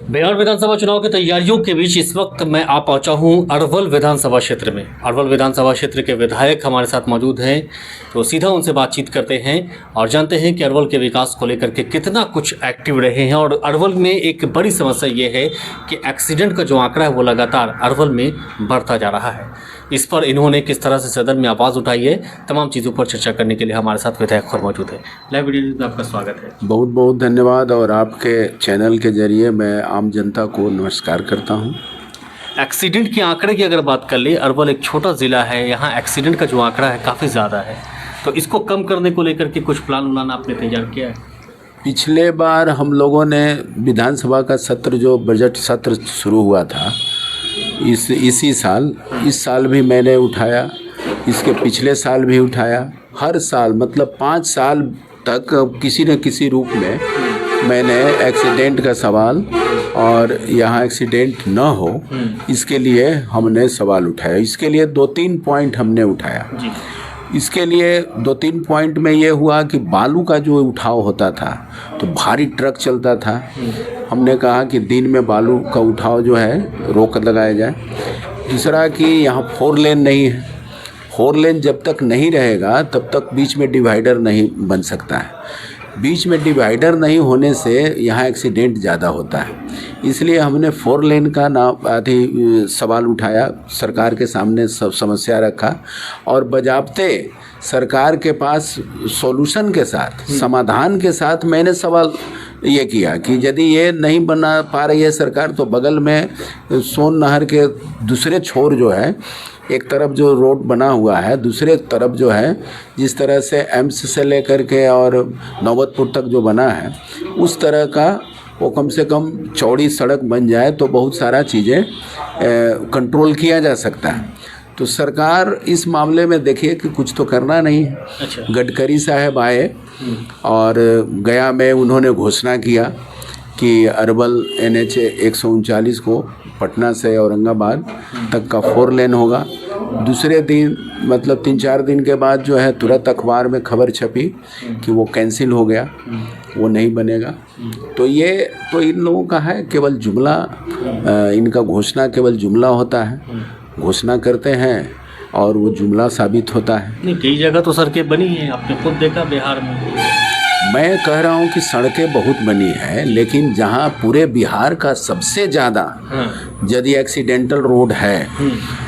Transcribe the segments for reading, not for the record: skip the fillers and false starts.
बिहार विधानसभा चुनाव की तैयारियों के बीच इस वक्त मैं आ पहुंचा हूं अरवल विधानसभा क्षेत्र में। अरवल विधानसभा क्षेत्र के विधायक हमारे साथ मौजूद हैं, तो सीधा उनसे बातचीत करते हैं और जानते हैं कि अरवल के विकास को लेकर के कितना कुछ एक्टिव रहे हैं। और अरवल में एक बड़ी समस्या ये है कि एक्सीडेंट का जो आंकड़ा है वो लगातार अरवल में बढ़ता जा रहा है। इस पर इन्होंने किस तरह से सदन में आवाज़ उठाई है, तमाम चीज़ों पर चर्चा करने के लिए हमारे साथ विधायक और मौजूद है। लाइव वीडियो में आपका स्वागत है। बहुत बहुत धन्यवाद और आपके चैनल के जरिए मैं आम जनता को नमस्कार करता हूं। एक्सीडेंट के आंकड़े की अगर बात कर ले, अरवल एक छोटा ज़िला है, यहाँ एक्सीडेंट का जो आंकड़ा है काफ़ी ज़्यादा है, तो इसको कम करने को लेकर के कुछ प्लान उलान आपने तैयार किया है? पिछले बार हम लोगों ने विधानसभा का सत्र जो बजट सत्र शुरू हुआ था इसी साल, इस साल भी मैंने उठाया, इसके पिछले साल भी उठाया। हर साल मतलब 5 साल तक किसी न किसी रूप में मैंने एक्सीडेंट का सवाल और यहाँ एक्सीडेंट न हो इसके लिए हमने सवाल उठाया। इसके लिए 2-3 पॉइंट हमने उठाया। इसके लिए 2-3 पॉइंट में ये हुआ कि बालू का जो उठाव होता था तो भारी ट्रक चलता था। हमने कहा कि दिन में बालू का उठाव जो है रोक लगाया जाए। दूसरा कि यहाँ 4 लेन नहीं है। 4 लेन जब तक नहीं रहेगा तब तक बीच में डिवाइडर नहीं बन सकता है। बीच में डिवाइडर नहीं होने से यहाँ एक्सीडेंट ज़्यादा होता है। इसलिए हमने 4 लेन का सवाल उठाया, सरकार के सामने सब समस्या रखा और बजाबते सरकार के पास सॉल्यूशन के साथ, समाधान के साथ मैंने सवाल ये किया कि यदि ये नहीं बना पा रही है सरकार तो बगल में सोन नहर के दूसरे छोर जो है, एक तरफ जो रोड बना हुआ है, दूसरे तरफ जो है जिस तरह से एम्स से लेकर के और नौबतपुर तक जो बना है उस तरह का वो कम से कम चौड़ी सड़क बन जाए तो बहुत सारा चीज़ें कंट्रोल किया जा सकता है। तो सरकार इस मामले में देखिए कि कुछ तो करना नहीं है। अच्छा। गडकरी साहब आए और गया में उन्होंने घोषणा किया कि अरवल NH 139 को पटना से औरंगाबाद तक का 4 लेन होगा। दूसरे दिन मतलब 3-4 दिन के बाद जो है तुरंत अखबार में खबर छपी कि वो कैंसिल हो गया, वो नहीं बनेगा। तो ये तो इन लोगों का है केवल जुमला, इनका घोषणा केवल जुमला होता है, घोषणा करते हैं और वो जुमला साबित होता है। नहीं, कई जगह तो सड़कें बनी हैं, आपने खुद देखा बिहार में। मैं कह रहा हूँ कि सड़कें बहुत बनी है, लेकिन जहाँ पूरे बिहार का सबसे ज़्यादा यदि एक्सीडेंटल रोड है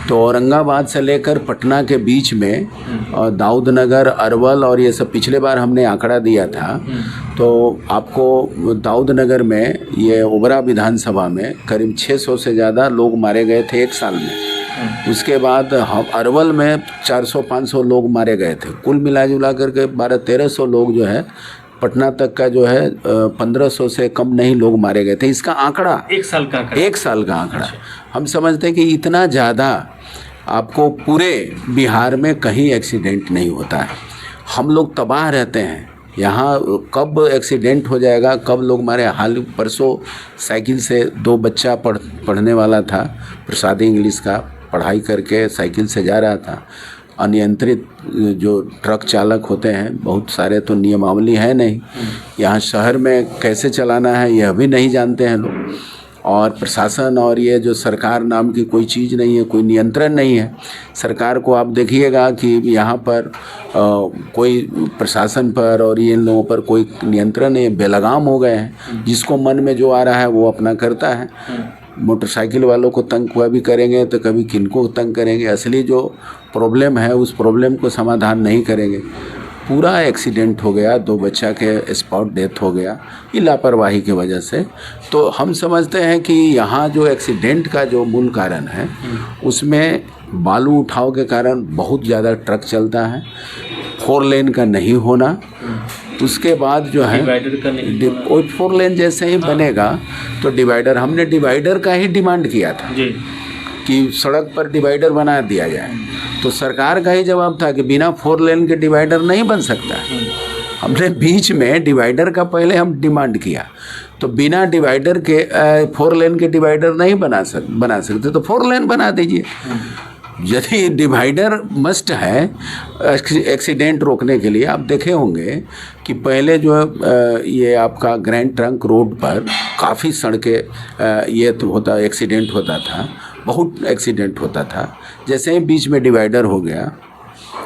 तो औरंगाबाद से लेकर पटना के बीच में और दाऊदनगर, अरवल और ये सब पिछले बार हमने आंकड़ा दिया था तो आपको दाऊदनगर में ये ओबरा विधानसभा में करीब 600 से ज़्यादा लोग मारे गए थे एक साल में। उसके बाद हम अरवल में 400-500 लोग मारे गए थे। कुल मिला जुला करके 1200-1300 लोग जो है पटना तक का जो है 1500 से कम नहीं लोग मारे गए थे। इसका आंकड़ा एक साल का आंकड़ा। हम समझते हैं कि इतना ज़्यादा आपको पूरे बिहार में कहीं एक्सीडेंट नहीं होता है। हम लोग तबाह रहते हैं, यहाँ कब एक्सीडेंट हो जाएगा, कब लोग मारे। हाल परसों साइकिल से 2 बच्चा पढ़ने वाला था, प्रसादी इंग्लिश का पढ़ाई करके साइकिल से जा रहा था। अनियंत्रित जो ट्रक चालक होते हैं, बहुत सारे तो नियमावली है नहीं, यहाँ शहर में कैसे चलाना है यह भी नहीं जानते हैं लोग। और प्रशासन और ये जो सरकार नाम की कोई चीज़ नहीं है, कोई नियंत्रण नहीं है। सरकार को आप देखिएगा कि यहाँ पर कोई प्रशासन पर और इन लोगों पर कोई नियंत्रण नहीं है, बेलगाम हो गए हैं। जिसको मन में जो आ रहा है वो अपना करता है। मोटरसाइकिल वालों को तंग हुआ भी करेंगे तो कभी किनको तंग करेंगे। असली जो प्रॉब्लम है उस प्रॉब्लम को समाधान नहीं करेंगे। पूरा एक्सीडेंट हो गया, 2 बच्चा के स्पॉट डेथ हो गया ये लापरवाही की वजह से। तो हम समझते हैं कि यहाँ जो एक्सीडेंट का जो मूल कारण है उसमें बालू उठाव के कारण बहुत ज़्यादा ट्रक चलता है, 4 लेन का नहीं होना। उसके बाद जो है 4 लेन जैसे ही बनेगा तो डिवाइडर, हमने डिवाइडर का ही डिमांड किया था कि सड़क पर डिवाइडर बना दिया जाए। तो सरकार का ही जवाब था कि बिना 4 लेन के डिवाइडर नहीं बन सकता। हमने बीच में डिवाइडर का पहले हम डिमांड किया, तो बिना डिवाइडर के 4 लेन के डिवाइडर नहीं बना सकते तो 4 लेन बना दीजिए। यदि डिवाइडर मस्ट है एक्सीडेंट रोकने के लिए, आप देखे होंगे कि पहले जो ये आपका ग्रैंड ट्रंक रोड पर काफ़ी सड़कें ये तो होता एक्सीडेंट होता था, बहुत एक्सीडेंट होता था। जैसे ही बीच में डिवाइडर हो गया,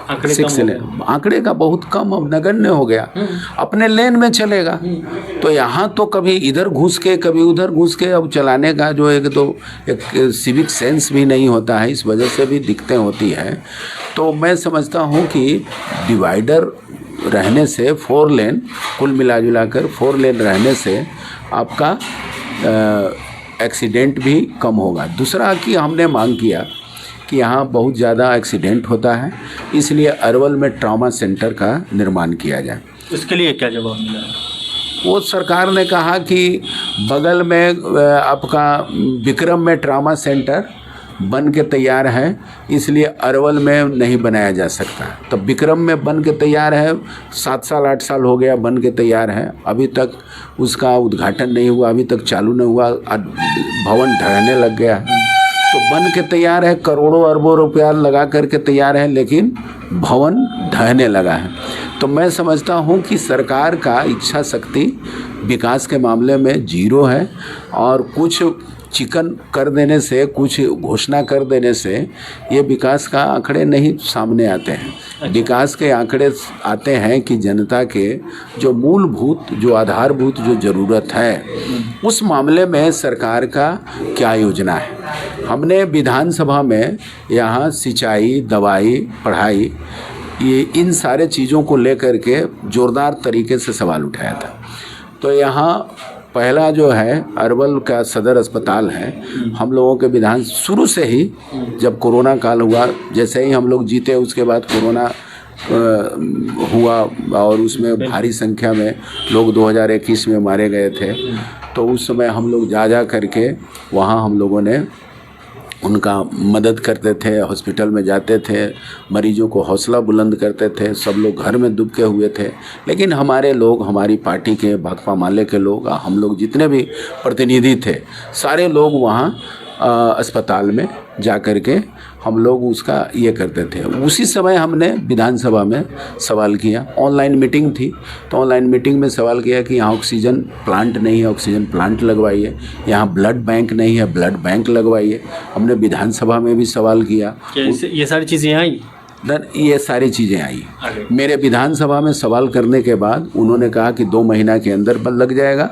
आंकड़े का बहुत कम, अब नगण्य हो गया, अपने लेन में चलेगा। तो यहाँ तो कभी इधर घुस के कभी उधर घुस के अब चलाने का जो एक सिविक सेंस भी नहीं होता है, इस वजह से भी दिक्कतें होती है। तो मैं समझता हूँ कि डिवाइडर रहने से 4 लेन, कुल मिला जुला कर 4 लेन रहने से आपका एक्सीडेंट भी कम होगा। दूसरा कि हमने मांग किया कि यहाँ बहुत ज़्यादा एक्सीडेंट होता है, इसलिए अरवल में ट्रॉमा सेंटर का निर्माण किया जाए। इसके लिए क्या जवाब मिला? वो सरकार ने कहा कि बगल में आपका विक्रम में ट्रॉमा सेंटर बन के तैयार है, इसलिए अरवल में नहीं बनाया जा सकता। तो विक्रम में बन के तैयार है, 7 साल 8 साल हो गया बन के तैयार है, अभी तक उसका उद्घाटन नहीं हुआ, अभी तक चालू नहीं हुआ, भवन ढहने लग गया। तो बन के तैयार है, करोड़ों अरबों रुपया लगा करके तैयार है, लेकिन भवन ढहने लगा है। तो मैं समझता हूँ कि सरकार का इच्छा शक्ति विकास के मामले में जीरो है, और कुछ चिकन कर देने से, कुछ घोषणा कर देने से ये विकास का आंकड़े नहीं सामने आते हैं। विकास के आंकड़े आते हैं कि जनता के जो मूलभूत, जो आधारभूत जो ज़रूरत है, उस मामले में सरकार का क्या योजना है। हमने विधानसभा में यहाँ सिंचाई, दवाई, पढ़ाई, ये इन सारे चीज़ों को लेकर के जोरदार तरीके से सवाल उठाया था। तो यहाँ पहला जो है अरवल का सदर अस्पताल है, हम लोगों के विधान शुरू से ही, जब कोरोना काल हुआ, जैसे ही हम लोग जीते उसके बाद कोरोना हुआ और उसमें भारी संख्या में लोग 2021 में मारे गए थे। तो उस समय हम लोग जा करके वहाँ हम लोगों ने उनका मदद करते थे, हॉस्पिटल में जाते थे, मरीजों को हौसला बुलंद करते थे। सब लोग घर में दुबके हुए थे, लेकिन हमारे लोग, हमारी पार्टी के, भाकपा माले के लोग, हम लोग जितने भी प्रतिनिधि थे, सारे लोग वहाँ अस्पताल में जा कर के हम लोग उसका ये करते थे। उसी समय हमने विधानसभा में सवाल किया, ऑनलाइन मीटिंग थी, तो ऑनलाइन मीटिंग में सवाल किया कि यहाँ ऑक्सीजन प्लांट नहीं है, ऑक्सीजन प्लांट लगवाइए। यहाँ ब्लड बैंक नहीं है, ब्लड बैंक लगवाइए। हमने विधानसभा में भी सवाल किया। ये सारी चीज़ें आई? ये सारी चीज़ें आई। मेरे विधानसभा में सवाल करने के बाद उन्होंने कहा कि 2 महीना के अंदर लग जाएगा।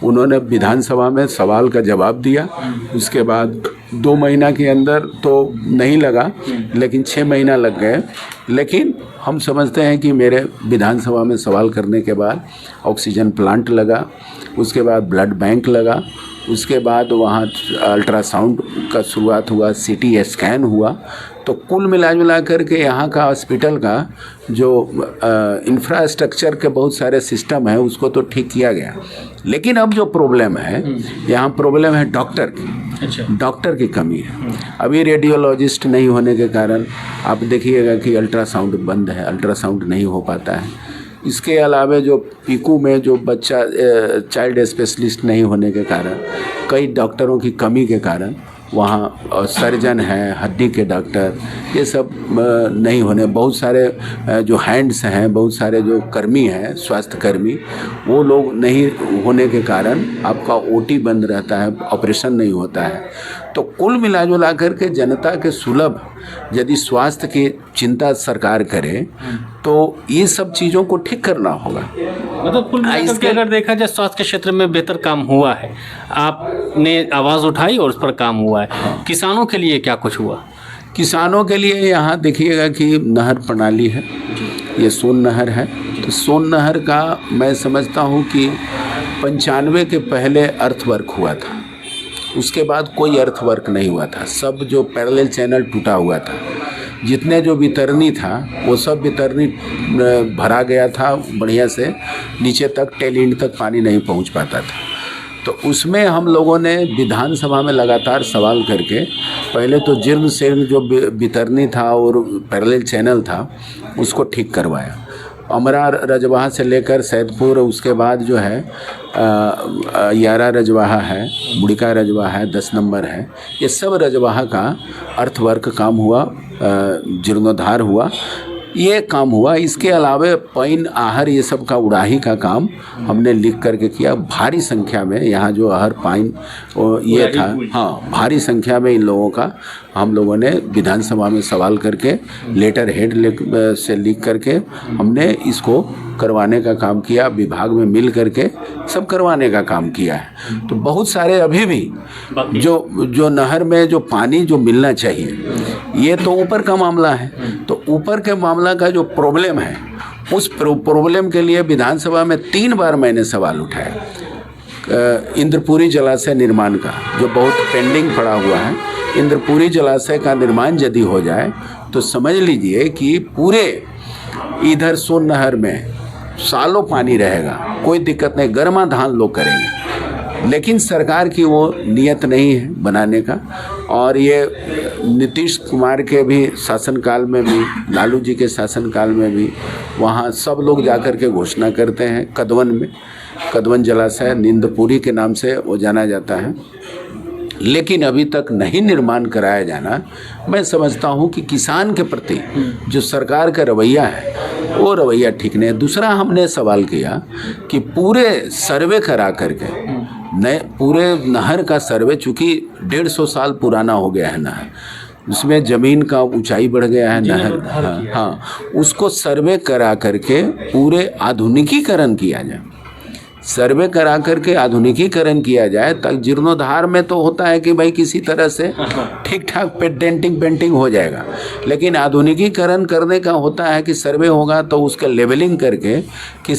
उन्होंने विधानसभा में सवाल का जवाब दिया, उसके बाद 2 महीना के अंदर तो नहीं लगा, लेकिन 6 महीना लग गए। लेकिन हम समझते हैं कि मेरे विधानसभा में सवाल करने के बाद ऑक्सीजन प्लांट लगा, उसके बाद ब्लड बैंक लगा, उसके बाद वहाँ अल्ट्रासाउंड का शुरुआत हुआ, CT स्कैन हुआ। तो कुल मिला जुला करके यहाँ का हॉस्पिटल का जो इंफ्रास्ट्रक्चर के बहुत सारे सिस्टम है उसको तो ठीक किया गया। लेकिन अब जो प्रॉब्लम है, यहाँ प्रॉब्लम है डॉक्टर की। अच्छा। डॉक्टर की कमी है। अभी रेडियोलॉजिस्ट नहीं होने के कारण आप देखिएगा कि अल्ट्रासाउंड बंद है, अल्ट्रासाउंड नहीं हो पाता है। इसके अलावा जो पीकू में जो बच्चा चाइल्ड स्पेशलिस्ट नहीं होने के कारण, कई डॉक्टरों की कमी के कारण वहाँ सर्जन हैं, हड्डी के डॉक्टर, ये सब नहीं होने, बहुत सारे जो हैंड्स हैं, बहुत सारे जो कर्मी हैं, स्वास्थ्य कर्मी, वो लोग नहीं होने के कारण आपका OT बंद रहता है, ऑपरेशन नहीं होता है। तो कुल मिला जुला करके जनता के सुलभ यदि स्वास्थ्य की चिंता सरकार करे तो ये सब चीज़ों को ठीक करना होगा। मतलब कुल मिलाकर के अगर देखा जाए स्वास्थ्य के क्षेत्र में बेहतर काम हुआ है, आपने आवाज़ उठाई और उस पर काम हुआ है। किसानों के लिए क्या कुछ हुआ? किसानों के लिए यहाँ देखिएगा कि नहर प्रणाली है, ये सोन नहर है। तो सोन नहर का मैं समझता हूँ कि 95 के पहले अर्थवर्क हुआ था, उसके बाद कोई अर्थवर्क नहीं हुआ था। सब जो पैरेलल चैनल टूटा हुआ था, जितने जो वितरणी था वो सब वितरणी भरा गया था बढ़िया से, नीचे तक टेल तक पानी नहीं पहुंच पाता था। तो उसमें हम लोगों ने विधानसभा में लगातार सवाल करके पहले तो जीर्ण शीर्ण जो वितरणी था और पैरेलल चैनल था उसको ठीक करवाया। अमरा रजवाहा से लेकर सैदपुर, उसके बाद जो है यारा रजवाहा है, बुड़िका रजवाहा है, 10 नंबर है, ये सब रजवाहा का अर्थवर्क काम हुआ, जीर्णोद्धार हुआ। ये काम हुआ। इसके अलावा पैन आहर ये सब का उड़ाही का काम हमने लिख करके किया। भारी संख्या में यहाँ जो आहर पाइन ये था, हाँ, भारी संख्या में इन लोगों का हम लोगों ने विधानसभा में सवाल करके लेटर हेड से लिख करके हमने इसको करवाने का काम किया। विभाग में मिल करके सब करवाने का काम किया है। तो बहुत सारे अभी भी जो नहर में जो पानी जो मिलना चाहिए, ये तो ऊपर का मामला है। तो ऊपर के मामला का जो प्रॉब्लम है, उस प्रॉब्लम के लिए विधानसभा में 3 बार मैंने सवाल उठाया। इंद्रपुरी जलाशय निर्माण का जो बहुत पेंडिंग पड़ा हुआ है, इंद्रपुरी जलाशय का निर्माण यदि हो जाए तो समझ लीजिए कि पूरे इधर सोन नहर में सालों पानी रहेगा, कोई दिक्कत नहीं, गर्मा धान लोग करेंगे। लेकिन सरकार की वो नियत नहीं है बनाने का। और ये नीतीश कुमार के भी शासनकाल में भी, लालू जी के शासनकाल में भी वहाँ सब लोग जाकर के घोषणा करते हैं। कदवन में, कदवन जलाशय नींदपुरी के नाम से वो जाना जाता है, लेकिन अभी तक नहीं निर्माण कराया जाना, मैं समझता हूँ कि किसान के प्रति जो सरकार का रवैया है वो रवैया ठीक नहीं है। दूसरा हमने सवाल किया कि पूरे सर्वे करा करके नए पूरे नहर का सर्वे, चूँकि 150 साल पुराना हो गया है नहर, उसमें ज़मीन का ऊंचाई बढ़ गया है नहर, हाँ, उसको सर्वे करा करके पूरे आधुनिकीकरण किया जाए। सर्वे करा करके आधुनिकीकरण किया जाए, तक जीर्णोद्धार में तो होता है कि भाई किसी तरह से ठीक ठाक पेंटिंग हो जाएगा, लेकिन आधुनिकीकरण करने का होता है कि सर्वे होगा तो उसका लेवलिंग करके कि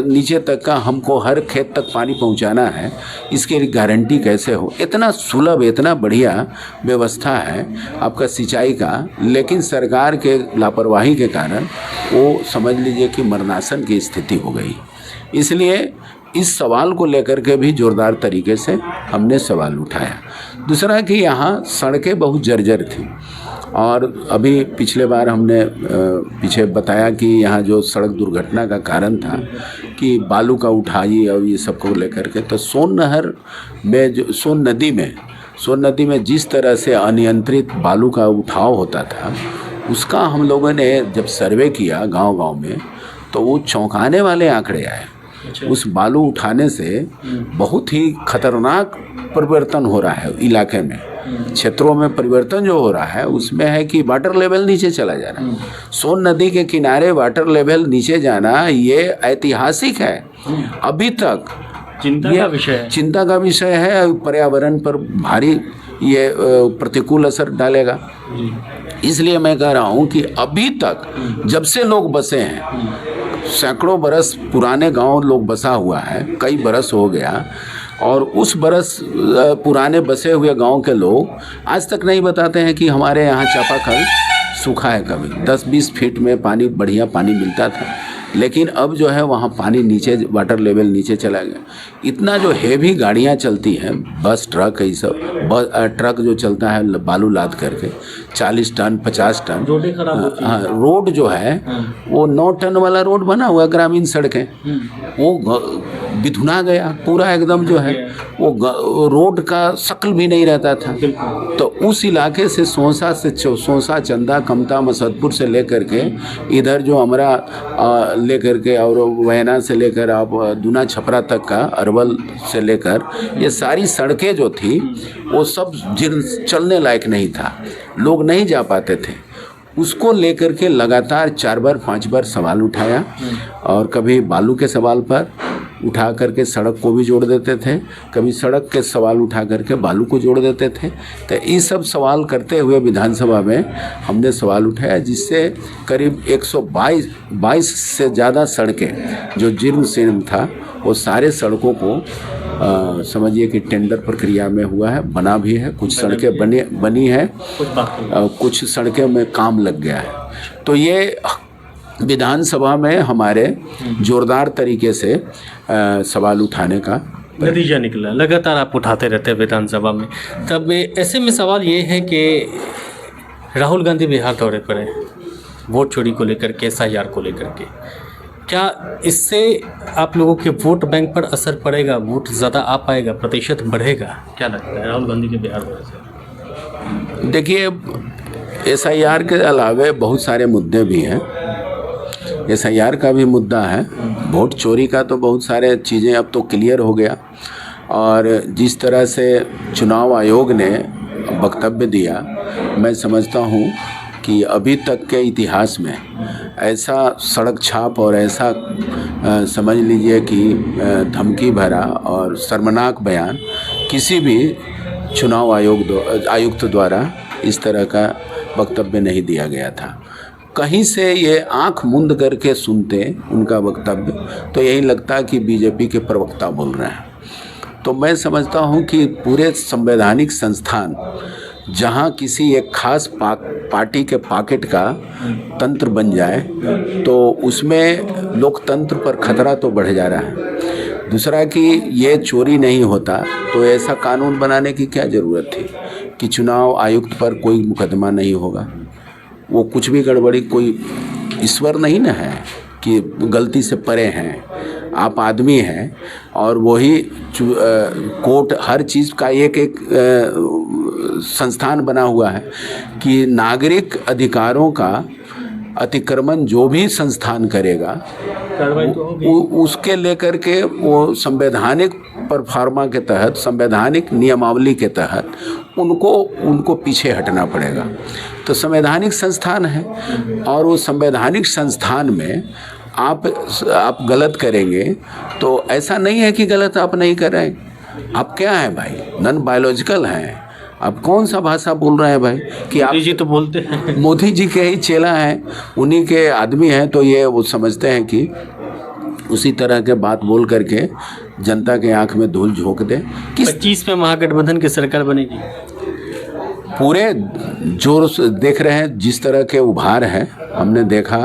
नीचे तक का हमको हर खेत तक पानी पहुंचाना है, इसकी गारंटी कैसे हो। इतना सुलभ, इतना बढ़िया व्यवस्था है आपका सिंचाई का, लेकिन सरकार के लापरवाही के कारण वो समझ लीजिए कि मरणासन की स्थिति हो गई। इसलिए इस सवाल को लेकर के भी जोरदार तरीके से हमने सवाल उठाया। दूसरा कि यहाँ सड़कें बहुत जर्जर थी, और अभी पिछले बार हमने पीछे बताया कि यहाँ जो सड़क दुर्घटना का कारण था कि बालू का उठाई और ये सब को लेकर के, तो सोन नहर में जो सोन नदी में जिस तरह से अनियंत्रित बालू का उठाव होता था, उसका हम लोगों ने जब सर्वे किया गांव-गांव में, तो वो चौंकाने वाले आंकड़े आए। उस बालू उठाने से बहुत ही खतरनाक परिवर्तन हो रहा है इलाके में, क्षेत्रों में परिवर्तन जो हो रहा है उसमें है कि वाटर लेवल नीचे चला जा रहा है। सोन नदी के किनारे वाटर लेवल नीचे जाना ये ऐतिहासिक है। अभी तक चिंता का विषय है, पर्यावरण पर भारी ये प्रतिकूल असर डालेगा। इसलिए मैं कह रहा हूँ कि अभी तक जब से लोग बसे हैं, सैकड़ों बरस पुराने गांव लोग बसा हुआ है, कई बरस हो गया, और उस बरस पुराने बसे हुए गांव के लोग आज तक नहीं बताते हैं कि हमारे यहाँ चापाकल सूखा है। कभी 10-20 फीट में पानी, बढ़िया पानी मिलता था, लेकिन अब जो है वहाँ पानी नीचे, वाटर लेवल नीचे चला गया। इतना जो हेवी गाड़ियाँ चलती हैं, बस, ट्रक, ये सब, ट्रक जो चलता है बालू लाद करके 40 टन 50 टन, हाँ, रोड जो है वो 9 टन वाला रोड बना हुआ, ग्रामीण सड़कें, वो बिधुना गया पूरा एकदम, जो है वो रोड का शक्ल भी नहीं रहता था। तो उस इलाके से सोंसा, चंदा, कमता, मसदपुर से लेकर के इधर जो अमरा लेकर के और वैना से लेकर आप दूना छपरा तक का, अरवल से लेकर, ये सारी सड़कें जो थी वो सब चलने लायक नहीं था, लोग नहीं जा पाते थे। उसको लेकर के लगातार 4 बार 5 बार सवाल उठाया, और कभी बालू के सवाल पर उठा करके सड़क को भी जोड़ देते थे, कभी सड़क के सवाल उठा करके बालू को जोड़ देते थे। तो ये सब सवाल करते हुए विधानसभा में हमने सवाल उठाया, जिससे करीब 122 से ज़्यादा सड़कें जो जीर्ण शीर्ण था, वो सारे सड़कों को समझिए कि टेंडर प्रक्रिया में हुआ है, बना भी है, कुछ सड़कें बनी है, कुछ सड़कें में काम लग गया है। तो ये विधानसभा में हमारे जोरदार तरीके से सवाल उठाने का नतीजा निकला। लगातार आप उठाते रहते हैं विधानसभा में। तब ऐसे में सवाल ये है कि राहुल गांधी बिहार दौरे पर हैं, वोट चोरी को लेकर के, SIR को लेकर के, क्या इससे आप लोगों के वोट बैंक पर असर पड़ेगा? वोट ज़्यादा आ पाएगा, प्रतिशत बढ़ेगा? क्या लगता है राहुल गांधी के बिहार दौरे से? देखिए, SIR के अलावे बहुत सारे मुद्दे भी हैं SIR का भी मुद्दा है, वोट चोरी का तो बहुत सारे चीज़ें अब तो क्लियर हो गया। और जिस तरह से चुनाव आयोग ने वक्तव्य दिया, मैं समझता हूँ कि अभी तक के इतिहास में ऐसा सड़क छाप और ऐसा समझ लीजिए कि धमकी भरा और शर्मनाक बयान किसी भी चुनाव आयुक्त द्वारा इस तरह का वक्तव्य नहीं दिया गया था। कहीं से ये आंख मूंद करके सुनते उनका वक्तव्य तो यही लगता कि बीजेपी के प्रवक्ता बोल रहे हैं। तो मैं समझता हूँ कि पूरे संवैधानिक संस्थान जहाँ किसी एक खास पार्टी के पॉकेट का तंत्र बन जाए तो उसमें लोकतंत्र पर खतरा तो बढ़ जा रहा है। दूसरा कि ये चोरी नहीं होता तो ऐसा कानून बनाने की क्या ज़रूरत थी कि चुनाव आयुक्त पर कोई मुकदमा नहीं होगा। वो कुछ भी गड़बड़ी, कोई ईश्वर नहीं ना है कि गलती से परे हैं, आप आदमी हैं। और वही कोर्ट हर चीज़ का एक संस्थान बना हुआ है कि नागरिक अधिकारों का अतिक्रमण जो भी संस्थान करेगा उसके लेकर के वो संवैधानिक परफॉर्मा के तहत, संवैधानिक नियमावली के तहत उनको पीछे हटना पड़ेगा। तो संवैधानिक संस्थान है और वो संवैधानिक संस्थान में आप गलत करेंगे तो ऐसा नहीं है कि गलत आप नहीं कर रहे हैं। आप क्या हैं भाई, नॉन बायोलॉजिकल हैं। आप कौन सा भाषा बोल रहे हैं भाई कि आप मोदी जी तो बोलते हैं, मोदी जी के ही चेला हैं, उन्हीं के आदमी हैं। तो ये वो समझते हैं कि उसी तरह के बात बोल करके जनता के आंख में धूल झोंक दे। 25 में महागठबंधन की सरकार बनेगी। पूरे जोर से देख रहे हैं जिस तरह के उभार हैं। हमने देखा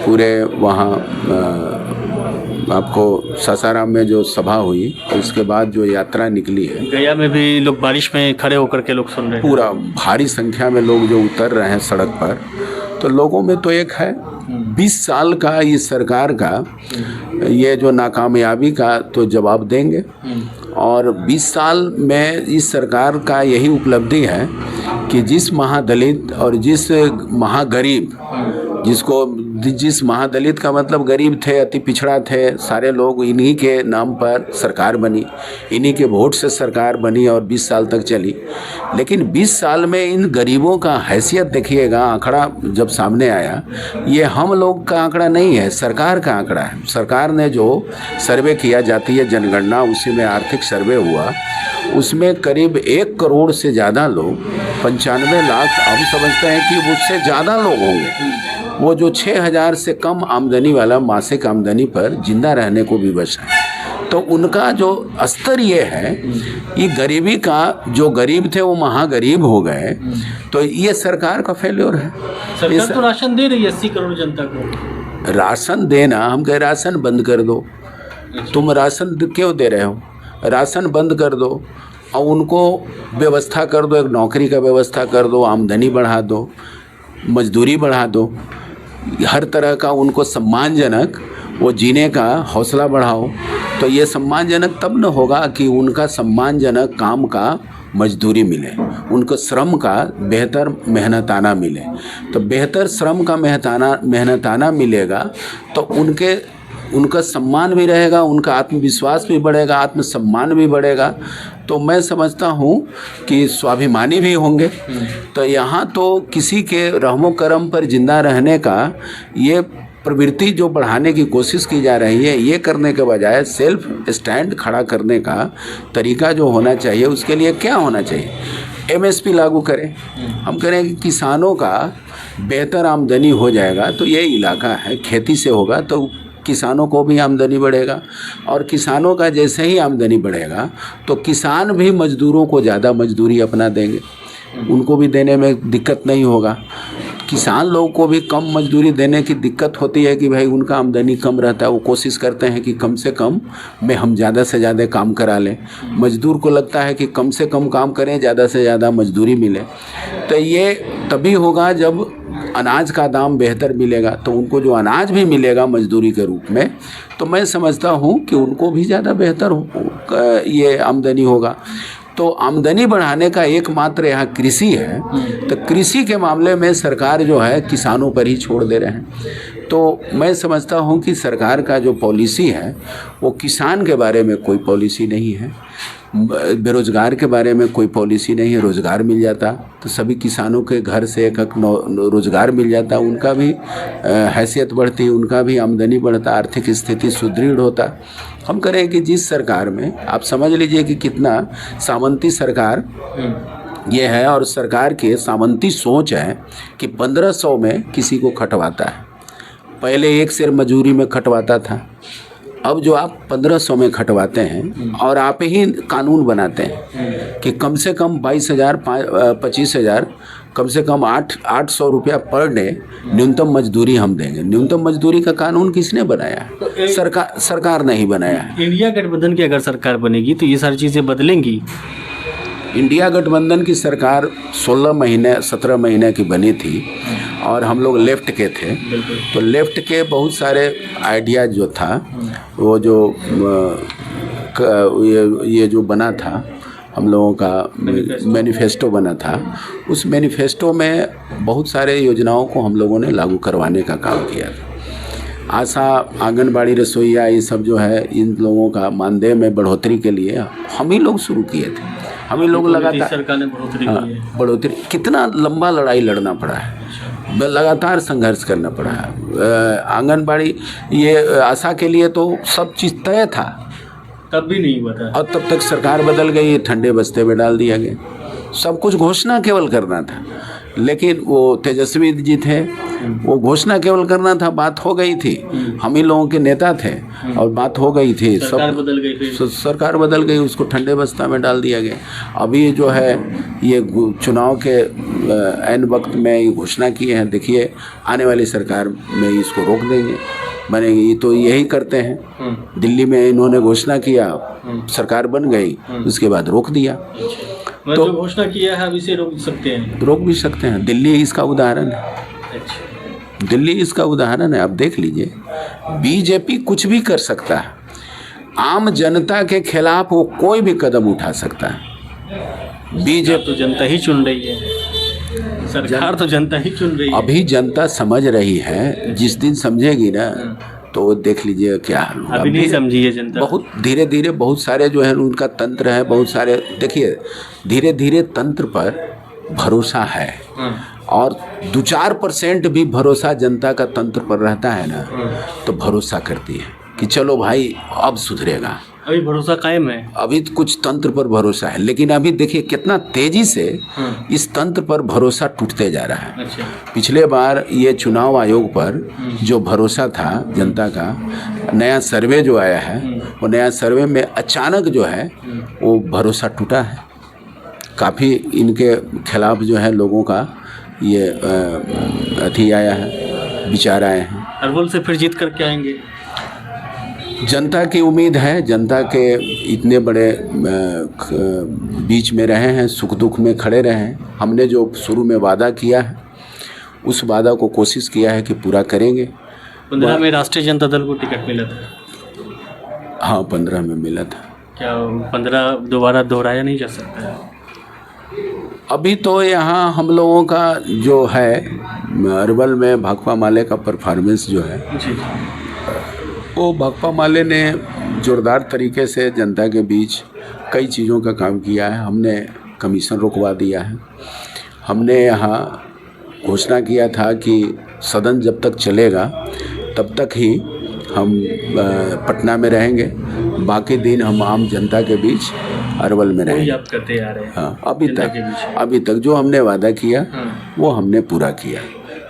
पूरे वहाँ आपको सासाराम में जो सभा हुई और उसके बाद जो यात्रा निकली है, गया में भी लोग बारिश में खड़े होकर के लोग सुन रहे हैं। पूरा भारी संख्या में लोग जो उतर रहे हैं सड़क पर। तो लोगों में तो एक है 20 साल का इस सरकार का ये जो नाकामयाबी का तो जवाब देंगे। और 20 साल में इस सरकार का यही उपलब्धि है कि जिस महादलित और जिस महागरीब, जिस महादलित का मतलब गरीब थे, अति पिछड़ा थे, सारे लोग, इन्हीं के नाम पर सरकार बनी, इन्हीं के वोट से सरकार बनी और 20 साल तक चली। लेकिन 20 साल में इन गरीबों का हैसियत देखिएगा। आंकड़ा जब सामने आया, ये हम लोग का आंकड़ा नहीं है, सरकार का आंकड़ा है। सरकार ने जो सर्वे किया, जातीय जनगणना, उसी में आर्थिक सर्वे हुआ, उसमें करीब 1 करोड़ से ज़्यादा लोग, 95 लाख हम समझते हैं कि उससे ज़्यादा लोग होंगे वो जो 6,000 से कम आमदनी वाला मासिक आमदनी पर जिंदा रहने को विवश है। तो उनका जो स्तर ये है, ये गरीबी का, जो गरीब थे वो महागरीब हो गए। तो ये सरकार का फेल्योर है। सरकार तो राशन दे रही है 80 करोड़ जनता को। राशन देना, हम कहे राशन बंद कर दो। तुम राशन क्यों दे रहे हो? राशन बंद कर दो और उनको व्यवस्था कर दो, एक नौकरी का व्यवस्था कर दो, आमदनी बढ़ा दो, मजदूरी बढ़ा दो, हर तरह का उनको सम्मानजनक वो जीने का हौसला बढ़ाओ। तो ये सम्मानजनक तब न होगा कि उनका सम्मानजनक काम का मजदूरी मिले, उनको श्रम का बेहतर मेहनताना मिले। तो बेहतर श्रम का मेहनताना मिलेगा तो उनका सम्मान भी रहेगा, उनका आत्मविश्वास भी बढ़ेगा, आत्मसम्मान भी बढ़ेगा। तो मैं समझता हूँ कि स्वाभिमानी भी होंगे। तो यहाँ तो किसी के रहमो करम पर जिंदा रहने का ये प्रवृत्ति जो बढ़ाने की कोशिश की जा रही है, ये करने के बजाय सेल्फ स्टैंड खड़ा करने का तरीका जो होना चाहिए, उसके लिए क्या होना चाहिए? MSP लागू करें। हम करें कि किसानों का बेहतर आमदनी हो जाएगा तो ये इलाका है, खेती से होगा तो किसानों को भी आमदनी बढ़ेगा। और किसानों का जैसे ही आमदनी बढ़ेगा तो किसान भी मजदूरों को ज़्यादा मजदूरी अपना देंगे, उनको भी देने में दिक्कत नहीं होगा। किसान लोगों को भी कम मजदूरी देने की दिक्कत होती है कि भाई उनका आमदनी कम रहता है, वो कोशिश करते हैं कि कम से कम में हम ज़्यादा से ज़्यादा काम करा लें। मजदूर को लगता है कि कम से कम काम करें, ज़्यादा से ज़्यादा मजदूरी मिले। तो ये तभी होगा जब अनाज का दाम बेहतर मिलेगा। तो उनको जो अनाज भी मिलेगा मजदूरी के रूप में, तो मैं समझता हूँ कि उनको भी ज़्यादा बेहतर ये आमदनी होगा। तो आमदनी बढ़ाने का एकमात्र यहाँ कृषि है। तो कृषि के मामले में सरकार जो है किसानों पर ही छोड़ दे रहे हैं। तो मैं समझता हूँ कि सरकार का जो पॉलिसी है वो किसान के बारे में कोई पॉलिसी नहीं है, बेरोज़गार के बारे में कोई पॉलिसी नहीं है। रोज़गार मिल जाता तो सभी किसानों के घर से एक रोज़गार मिल जाता, उनका भी हैसियत बढ़ती, उनका भी आमदनी बढ़ता, आर्थिक स्थिति सुदृढ़ होता। हम करें कि जिस सरकार में आप समझ लीजिए कि कितना सामंती सरकार ये है, और सरकार के सामंती सोच है कि 1500 में किसी को खटवाता है। पहले 1 शेर मजूरी में खटवाता था, अब जो आप 1500 में खटवाते हैं और आप ही कानून बनाते हैं कि कम से कम 22,000 25,000 कम से कम 800 रुपया पर डे न्यूनतम मजदूरी हम देंगे। न्यूनतम मजदूरी का कानून किसने बनाया है? सरकार नहीं बनाया है। इंडिया गठबंधन की अगर सरकार बनेगी तो ये सारी चीज़ें बदलेंगी। इंडिया गठबंधन की सरकार 16 महीने 17 महीने की बनी थी और हम लोग लेफ्ट के थे, तो लेफ्ट के बहुत सारे आइडिया जो था वो जो ये जो बना था हम लोगों का मैनिफेस्टो बना था, उस मैनिफेस्टो में बहुत सारे योजनाओं को हम लोगों ने लागू करवाने का काम किया था। आशा, आंगनबाड़ी, रसोईया, ये सब जो है इन लोगों का मानदेय में बढ़ोतरी के लिए हम ही लोग शुरू किए थे। हम ही लोग लगातार सरकार ने बढ़ोतरी, कितना लंबा लड़ाई लड़ना पड़ा है, लगातार संघर्ष करना पड़ा है। आंगनबाड़ी, ये आशा के लिए तो सब चीज़ तय था, तब भी नहीं हुआ था, और तब तक सरकार बदल गई, ठंडे बस्ते में डाल दिया गया। सब कुछ घोषणा केवल करना था, लेकिन वो तेजस्वी जी थे, वो घोषणा केवल करना था, बात हो गई थी। हम ही लोगों के नेता थे और बात हो गई थी, सरकार बदल गई, सरकार बदल गई, उसको ठंडे बस्ता में डाल दिया गया। अभी जो है ये चुनाव के ऐन वक्त में ये घोषणा की है, देखिए आने वाली सरकार में इसको रोक देंगे, बनेगी। तो यही करते हैं। दिल्ली में इन्होंने घोषणा किया, सरकार बन गई, उसके बाद रोक दिया। तो जो घोषणा किया है अब इसे रोक सकते हैं, रोक भी सकते हैं। दिल्ली इसका उदाहरण है, दिल्ली इसका उदाहरण है। आप देख लीजिए, बीजेपी कुछ भी कर सकता है, आम जनता के खिलाफ वो कोई भी कदम उठा सकता है। बीजेपी तो जनता ही चुन रही है, सरकार तो जनता ही चुन रही है। अभी जनता समझ रही है, जिस दिन समझेगी ना तो देख लीजिए क्या हाल होगा। अभी नहीं समझी है जनता, बहुत धीरे धीरे बहुत सारे जो है उनका तंत्र है, बहुत सारे देखिए धीरे धीरे तंत्र पर भरोसा है, और 2-4% भी भरोसा जनता का तंत्र पर रहता है ना, तो भरोसा करती है कि चलो भाई अब सुधरेगा। अभी भरोसा कायम है, अभी कुछ तंत्र पर भरोसा है, लेकिन अभी देखिए कितना तेजी से इस तंत्र पर भरोसा टूटते जा रहा है। अच्छा। पिछले बार ये चुनाव आयोग पर जो भरोसा था जनता का, नया सर्वे जो आया है, वो नया सर्वे में अचानक जो है वो भरोसा टूटा है। काफ़ी इनके खिलाफ जो है लोगों का ये अथी आया है, विचार आए हैं। अरवल से फिर जीत करके आएंगे, जनता की उम्मीद है। जनता के इतने बड़े बीच में रहे हैं, सुख दुख में खड़े रहे हैं। हमने जो शुरू में वादा किया है, उस वादा को कोशिश किया है कि पूरा करेंगे। 15 में राष्ट्रीय जनता दल को टिकट मिला था। हाँ, 15 में मिला था। क्या 15 दोबारा दोहराया नहीं जा सकता है? अभी तो यहाँ हम लोगों का जो है अरवल में भाकपा माले का परफॉर्मेंस जो है जी, वो भाकपा माले ने जोरदार तरीके से जनता के बीच कई चीज़ों का काम किया है। हमने कमीशन रुकवा दिया है। हमने यहाँ घोषणा किया था कि सदन जब तक चलेगा तब तक ही हम पटना में रहेंगे, बाकी दिन हम आम जनता के बीच अरवल में रहेंगे। आप करते आ रहे हैं। हाँ, अभी तक जो हमने वादा किया वो हमने पूरा किया।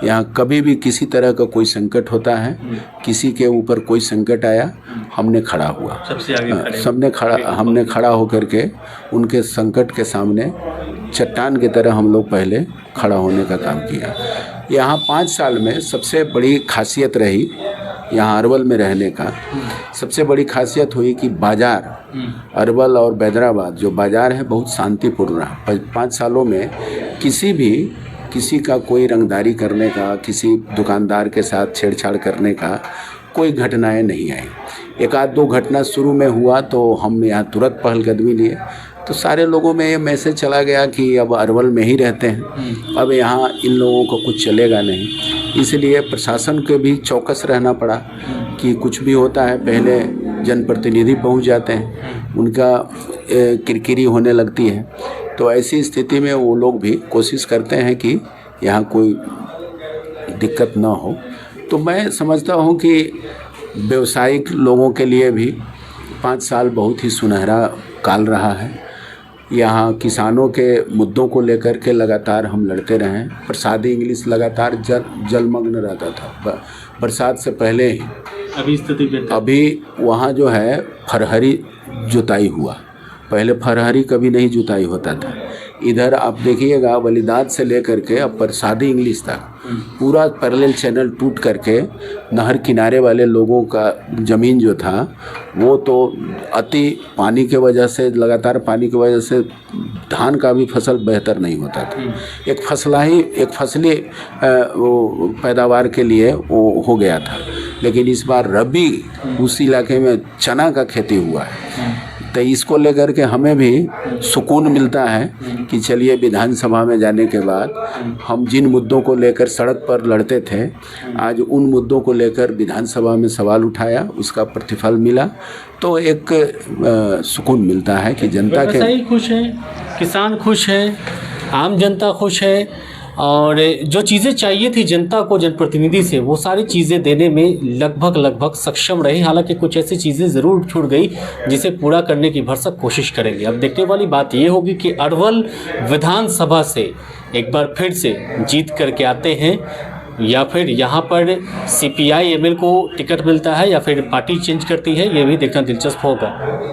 यहाँ कभी भी किसी तरह का कोई संकट होता है, किसी के ऊपर कोई संकट आया, हमने खड़ा हुआ, सबसे आगे खड़े हमने खड़ा होकर के उनके संकट के सामने चट्टान की तरह हम लोग पहले खड़ा होने का काम किया। यहाँ 5 साल में सबसे बड़ी खासियत रही यहाँ अरवल में रहने का, सबसे बड़ी खासियत हुई कि बाज़ार अरवल और बैदराबाद जो बाज़ार है बहुत शांतिपूर्ण रहा। 5 सालों में किसी का कोई रंगदारी करने का, किसी दुकानदार के साथ छेड़छाड़ करने का कोई घटनाएं नहीं आई। 1-2 घटना शुरू में हुआ तो हम यहाँ तुरंत पहलकदमी लिए, तो सारे लोगों में ये मैसेज चला गया कि अब अरवल में ही रहते हैं, अब यहाँ इन लोगों को कुछ चलेगा नहीं। इसलिए प्रशासन को भी चौकस रहना पड़ा कि कुछ भी होता है पहले जनप्रतिनिधि पहुँच जाते हैं, उनका किरकिरी होने लगती है। तो ऐसी स्थिति में वो लोग भी कोशिश करते हैं कि यहाँ कोई दिक्कत ना हो। तो मैं समझता हूँ कि व्यवसायिक लोगों के लिए भी 5 साल बहुत ही सुनहरा काल रहा है। यहाँ किसानों के मुद्दों को लेकर के लगातार हम लड़ते रहे हैं। प्रसादी इंग्लिश लगातार जलमग्न रहता था बरसात से पहले ही। अभी स्थिति बेहतर, अभी वहाँ जो है फरहरी जुताई हुआ, पहले फरहरी कभी नहीं जुताई होता था। इधर आप देखिएगा वलीदाद से लेकर के अब प्रसादी इंग्लिश तक पूरा पैरेलल चैनल टूट करके नहर किनारे वाले लोगों का ज़मीन जो था वो तो अति पानी के वजह से, लगातार पानी की वजह से धान का भी फसल बेहतर नहीं होता था। एक फसली पैदावार के लिए वो हो गया था। लेकिन इस बार रबी उस इलाके में चना का खेती हुआ है। तो इसको लेकर के हमें भी सुकून मिलता है कि चलिए विधानसभा में जाने के बाद हम जिन मुद्दों को लेकर सड़क पर लड़ते थे, आज उन मुद्दों को लेकर विधानसभा में सवाल उठाया, उसका प्रतिफल मिला। तो एक सुकून मिलता है कि जनता के व्यवसायी खुश हैं, किसान खुश हैं, आम जनता खुश है, और जो चीज़ें चाहिए थी जनता को जनप्रतिनिधि से वो सारी चीज़ें देने में लगभग सक्षम रहे। हालांकि कुछ ऐसी चीज़ें ज़रूर छूट गई जिसे पूरा करने की भरसक कोशिश करेंगे। अब देखने वाली बात ये होगी कि अरवल विधानसभा से एक बार फिर से जीत करके आते हैं या फिर यहाँ पर CPI ML को टिकट मिलता है या फिर पार्टी चेंज करती है, ये भी देखना दिलचस्प होगा।